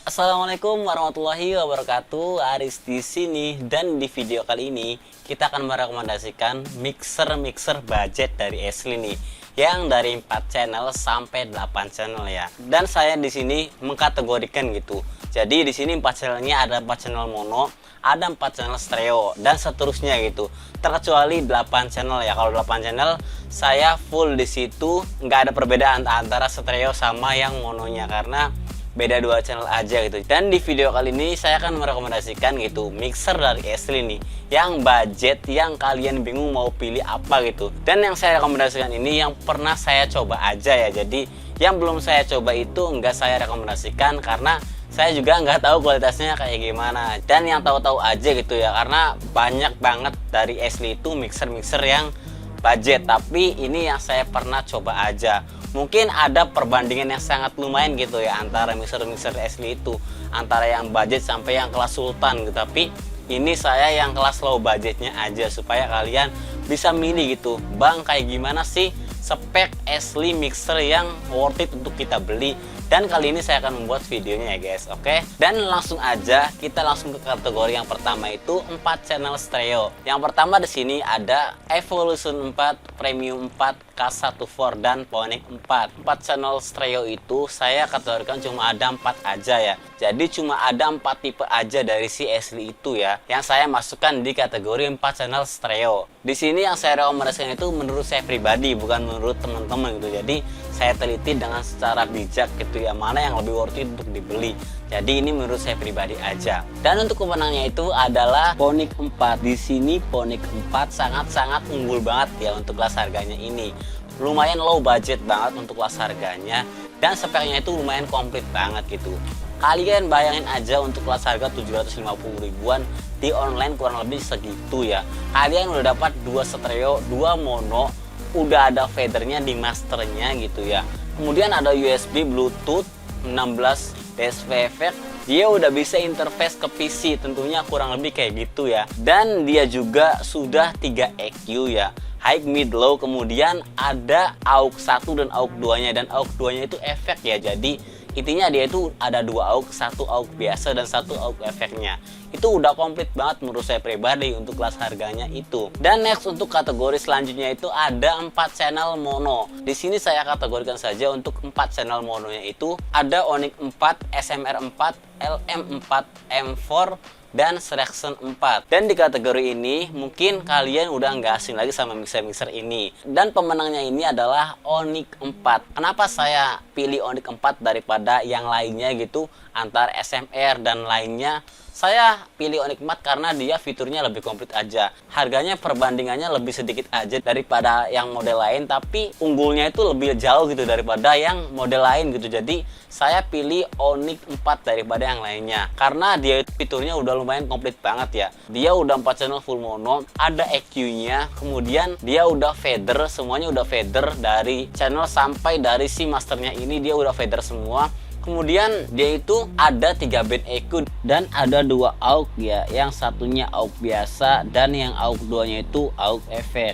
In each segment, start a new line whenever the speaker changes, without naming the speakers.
Assalamualaikum warahmatullahi wabarakatuh. Aris di sini, dan di video kali ini kita akan merekomendasikan mixer budget dari Ashley nih, yang dari 4 channel sampai 8 channel ya. Dan saya di sini mengkategorikan gitu. Jadi di sini 4 channelnya ada 4 channel mono, ada 4 channel stereo, dan seterusnya gitu. Terkecuali 8 channel ya. Kalau 8 channel saya full di situ, nggak ada perbedaan antara stereo sama yang mononya karena beda 2 channel aja gitu. Dan di video kali ini saya akan merekomendasikan gitu mixer dari Ashley nih, yang budget, yang kalian bingung mau pilih apa gitu. Dan yang saya rekomendasikan ini yang pernah saya coba aja ya. Jadi yang belum saya coba itu nggak saya rekomendasikan karena saya juga nggak tahu kualitasnya kayak gimana. Dan yang tahu-tahu aja gitu ya, karena banyak banget dari Ashley itu mixer-mixer yang budget, tapi ini yang saya pernah coba aja. Mungkin ada perbandingan yang sangat lumayan gitu ya antara mixer-mixer Ashley itu, antara yang budget sampai yang kelas sultan gitu. Tapi ini saya yang kelas low budgetnya aja supaya kalian bisa milih gitu, bang kayak gimana sih spek Ashley mixer yang worth it untuk kita beli. Dan kali ini saya akan membuat videonya ya guys, oke? Dan langsung aja kita langsung ke kategori yang pertama, itu 4 channel stereo. Yang pertama di sini ada Evolution 4, Premium 4, K14 dan Phonik 4. 4 channel stereo itu saya kategorikan cuma ada 4 aja ya. Jadi cuma ada 4 tipe aja dari si Ashley itu ya, yang saya masukkan di kategori 4 channel stereo. Di sini yang saya rekomendasikan itu menurut saya pribadi, bukan menurut teman-teman gitu. Jadi saya teliti dengan secara bijak gitu ya, mana yang lebih worth it untuk dibeli. Jadi ini menurut saya pribadi aja. Dan untuk pemenangnya itu adalah Phonik 4. Di sini Phonik 4 sangat-sangat unggul banget ya untuk kelas harganya ini. Lumayan low budget banget untuk kelas harganya, dan speknya itu lumayan komplit banget gitu. Kalian bayangin aja untuk kelas harga 750 ribuan di online kurang lebih segitu ya. Kalian udah dapat 2 stereo, 2 mono, udah ada fadernya di masternya gitu ya. Kemudian ada USB, Bluetooth, 16 DSP effect. Dia udah bisa interface ke PC, tentunya kurang lebih kayak gitu ya. Dan dia juga sudah 3 EQ ya, high, mid, low. Kemudian ada AUX 1 dan AUX 2 nya, dan AUX 2 nya itu efek ya. Jadi intinya dia itu ada 2 AUX, 1 AUX biasa dan 1 AUX efeknya. Itu udah komplit banget menurut saya pribadi untuk kelas harganya itu. Dan next untuk kategori selanjutnya itu ada 4 channel mono. Di sini saya kategorikan saja untuk 4 channel mononya itu ada Onyx 4, SMR 4, LM4, M4 dan Selection 4. Dan di kategori ini mungkin kalian udah nggak asing lagi sama mixer-mixer ini. Dan pemenangnya ini adalah Onyx 4. Kenapa saya pilih Onyx 4 daripada yang lainnya gitu, antar SMR dan lainnya? Saya pilih Onyx 4 karena dia fiturnya lebih komplit aja. Harganya perbandingannya lebih sedikit aja daripada yang model lain, tapi unggulnya itu lebih jauh gitu daripada yang model lain gitu. Jadi saya pilih Onyx 4 daripada yang lainnya karena dia fiturnya udah lumayan komplit banget ya. Dia udah 4 channel full mono, ada EQ-nya, kemudian dia udah fader, semuanya udah fader dari channel sampai dari si masternya ini dia udah fader semua. Kemudian dia itu ada 3 band EQ dan ada 2 AUX ya, yang satunya AUX biasa dan yang AUX 2 nya itu AUX efek.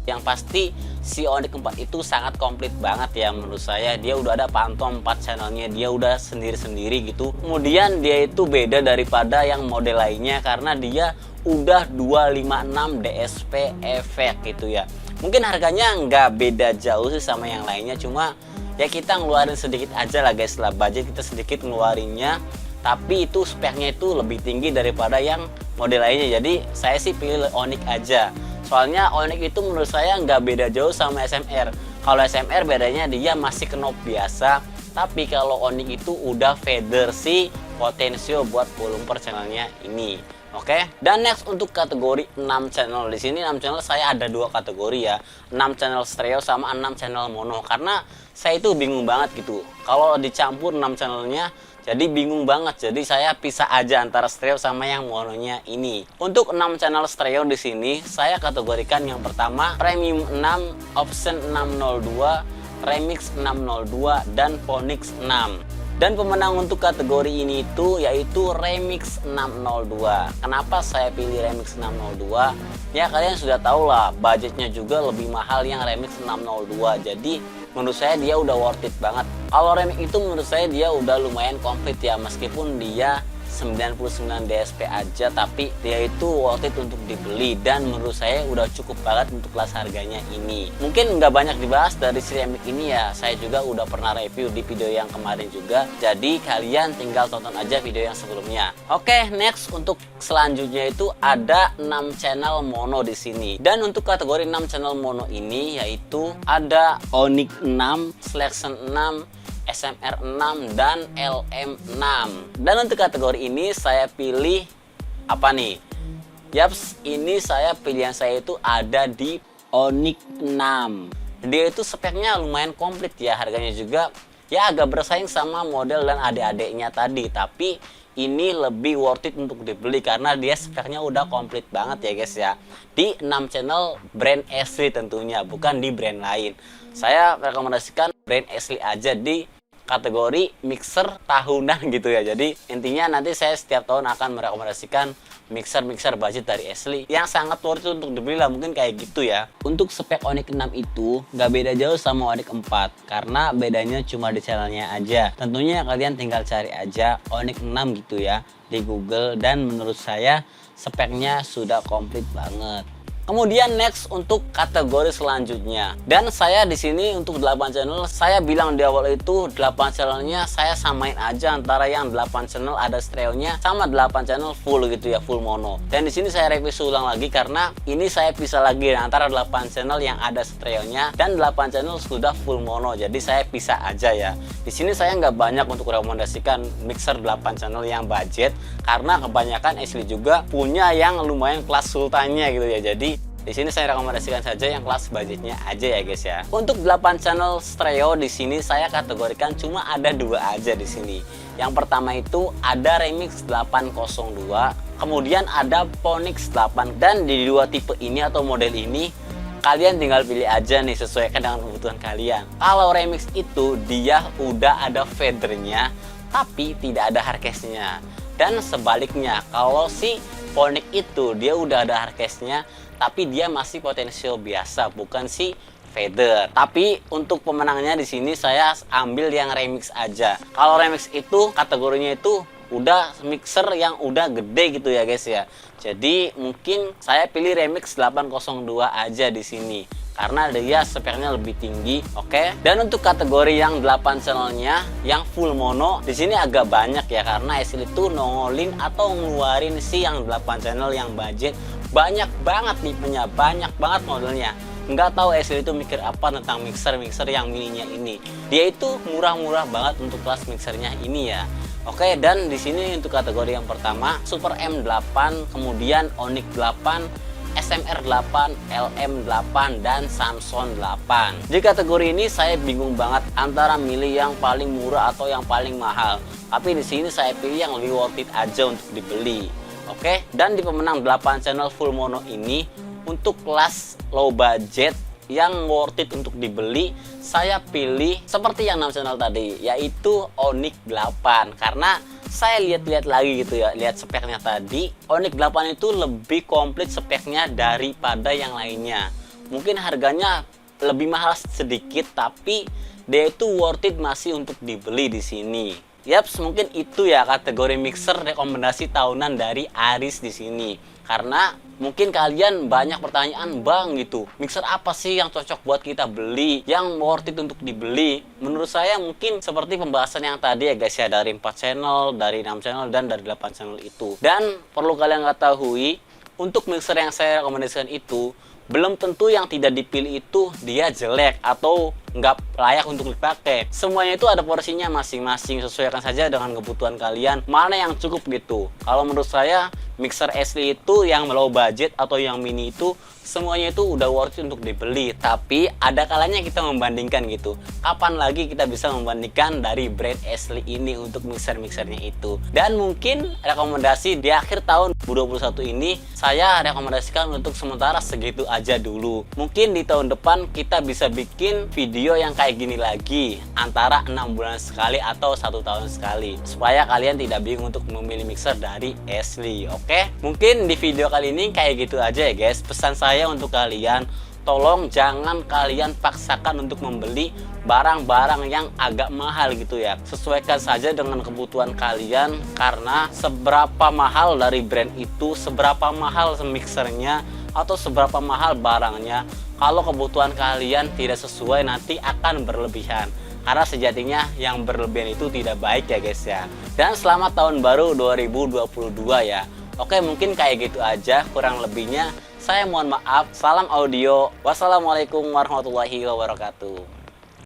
Yang pasti si Onyx 4 itu sangat komplit banget ya menurut saya. Dia udah ada pantau 4 channelnya, dia udah sendiri-sendiri gitu. Kemudian dia itu beda daripada yang model lainnya karena dia udah 256 DSP efek gitu ya. Mungkin harganya nggak beda jauh sih sama yang lainnya, cuma ya kita ngeluarin sedikit aja lah guys, lah budget kita sedikit ngeluarinnya, tapi itu speknya itu lebih tinggi daripada yang model lainnya. Jadi saya sih pilih Onyx aja, soalnya Onyx itu menurut saya nggak beda jauh sama SMR. Kalau SMR bedanya dia masih knob biasa, tapi kalau Onyx itu udah fader si potensio buat volume per channelnya ini. Oke, dan next untuk kategori 6 channel. Di sini 6 channel saya ada 2 kategori ya. 6 channel stereo sama 6 channel mono. Karena saya itu bingung banget gitu. Kalau dicampur 6 channelnya jadi bingung banget. Jadi saya pisah aja antara stereo sama yang mononya ini. Untuk 6 channel stereo di sini saya kategorikan yang pertama Premium 6, Option 602, Remix 602 dan Phonik 6. Dan pemenang untuk kategori ini itu yaitu Remix 602. Kenapa saya pilih Remix 602? Ya kalian sudah tahu lah, budgetnya juga lebih mahal yang Remix 602. Jadi menurut saya dia udah worth it banget. Kalau Remix itu menurut saya dia udah lumayan komplit ya, meskipun dia 99 DSP aja, tapi dia itu worth it untuk dibeli dan menurut saya udah cukup banget untuk kelas harganya ini. Mungkin nggak banyak dibahas dari si Remix ini ya, saya juga udah pernah review di video yang kemarin juga, jadi kalian tinggal tonton aja video yang sebelumnya. Oke, next untuk selanjutnya itu ada 6 channel mono di sini. Dan untuk kategori 6 channel mono ini yaitu ada Onyx 6, Selection 6, SMR 6 dan LM 6. Dan untuk kategori ini saya pilih apa nih? Yaps, ini pilihan saya itu ada di Onyx 6. Dia itu speknya lumayan komplit ya, harganya juga ya agak bersaing sama model dan adik-adiknya tadi, tapi ini lebih worth it untuk dibeli karena dia speknya udah komplit banget ya guys ya. Di 6 channel brand asli tentunya, bukan di brand lain. Saya rekomendasikan brand asli aja di kategori mixer tahunan gitu ya. Jadi intinya nanti saya setiap tahun akan merekomendasikan mixer budget dari asli yang sangat worth it untuk dibeli lah, mungkin kayak gitu ya. Untuk spek Onyx 6 itu nggak beda jauh sama Onyx 4 karena bedanya cuma di channelnya aja. Tentunya kalian tinggal cari aja Onyx 6 gitu ya di Google, dan menurut saya speknya sudah komplit banget. Kemudian next untuk kategori selanjutnya. Dan saya di sini untuk 8 channel, saya bilang di awal itu 8 channelnya saya samain aja antara yang 8 channel ada stereonya sama 8 channel full gitu ya, full mono. Dan di sini saya revisi ulang lagi karena ini saya pisah lagi antara 8 channel yang ada stereonya dan 8 channel sudah full mono. Jadi saya pisah aja ya. Di sini saya nggak banyak untuk rekomendasikan mixer 8 channel yang budget karena kebanyakan asli juga punya yang lumayan kelas sultannya gitu ya. Jadi di sini saya rekomendasikan saja yang kelas budgetnya aja ya guys ya. Untuk 8 channel stereo di sini saya kategorikan cuma ada 2 aja di sini. Yang pertama itu ada Remix 802, kemudian ada Phonix 8. Dan di 2 tipe ini atau model ini kalian tinggal pilih aja nih, sesuaikan dengan kebutuhan kalian. Kalau Remix itu dia udah ada fadernya tapi tidak ada hardcase-nya. Dan sebaliknya kalau si Phonix itu dia udah ada hardcase-nya tapi dia masih potensial biasa, bukan si fader. Tapi untuk pemenangnya di sini saya ambil yang Remix aja. Kalau Remix itu kategorinya itu udah mixer yang udah gede gitu ya guys ya. Jadi mungkin saya pilih Remix 802 aja di sini karena dia speknya lebih tinggi. Oke. Dan untuk kategori yang 8 channelnya yang full mono di sini agak banyak ya, karena asli itu nongolin atau ngeluarin si yang 8 channel yang budget banyak banget tipenya, banyak banget modelnya. Nggak tahu asli itu mikir apa tentang mixer yang mininya ini. Dia itu murah-murah banget untuk kelas mixernya ini ya. Oke, dan di sini untuk kategori yang pertama Super M8, kemudian Onyx 8, SMR 8, LM 8, dan Samson 8. Di kategori ini saya bingung banget antara milih yang paling murah atau yang paling mahal. Tapi di sini saya pilih yang lebih worth it aja untuk dibeli. Oke, dan di pemenang 8 channel full mono ini untuk kelas low budget yang worth it untuk dibeli, saya pilih seperti yang 6 channel tadi, yaitu Onyx 8. Karena saya lihat-lihat lagi gitu ya, lihat speknya tadi, Onyx 8 itu lebih komplit speknya daripada yang lainnya. Mungkin harganya lebih mahal sedikit, tapi dia itu worth it masih untuk dibeli di sini. Yaps, mungkin itu ya kategori mixer rekomendasi tahunan dari Aris di sini. Karena mungkin kalian banyak pertanyaan, bang gitu, mixer apa sih yang cocok buat kita beli, yang worth it untuk dibeli? Menurut saya mungkin seperti pembahasan yang tadi ya guys ya, dari 4 channel, dari 6 channel, dan dari 8 channel itu. Dan perlu kalian ketahui, untuk mixer yang saya rekomendasikan itu belum tentu yang tidak dipilih itu dia jelek atau nggak layak untuk dipakai. Semuanya itu ada porsinya masing-masing, sesuaikan saja dengan kebutuhan kalian mana yang cukup gitu. Kalau menurut saya mixer asli itu yang low budget atau yang mini itu semuanya itu udah worth it untuk dibeli. Tapi ada kalanya kita membandingkan gitu, kapan lagi kita bisa membandingkan dari brand asli ini untuk mixer-mixernya itu. Dan mungkin rekomendasi di akhir tahun 2021 ini saya rekomendasikan untuk sementara segitu aja dulu. Mungkin di tahun depan kita bisa bikin video yang kayak gini lagi antara 6 bulan sekali atau 1 tahun sekali, supaya kalian tidak bingung untuk memilih mixer dari asli. Oke, mungkin di video kali ini kayak gitu aja ya guys. Pesan saya untuk kalian, tolong jangan kalian paksakan untuk membeli barang-barang yang agak mahal gitu ya. Sesuaikan saja dengan kebutuhan kalian, karena seberapa mahal dari brand itu, seberapa mahal mixernya atau seberapa mahal barangnya, kalau kebutuhan kalian tidak sesuai nanti akan berlebihan. Karena sejatinya yang berlebihan itu tidak baik ya guys ya. Dan selamat tahun baru 2022 ya. Oke, mungkin kayak gitu aja, kurang lebihnya saya mohon maaf. Salam audio. Wassalamualaikum warahmatullahi wabarakatuh.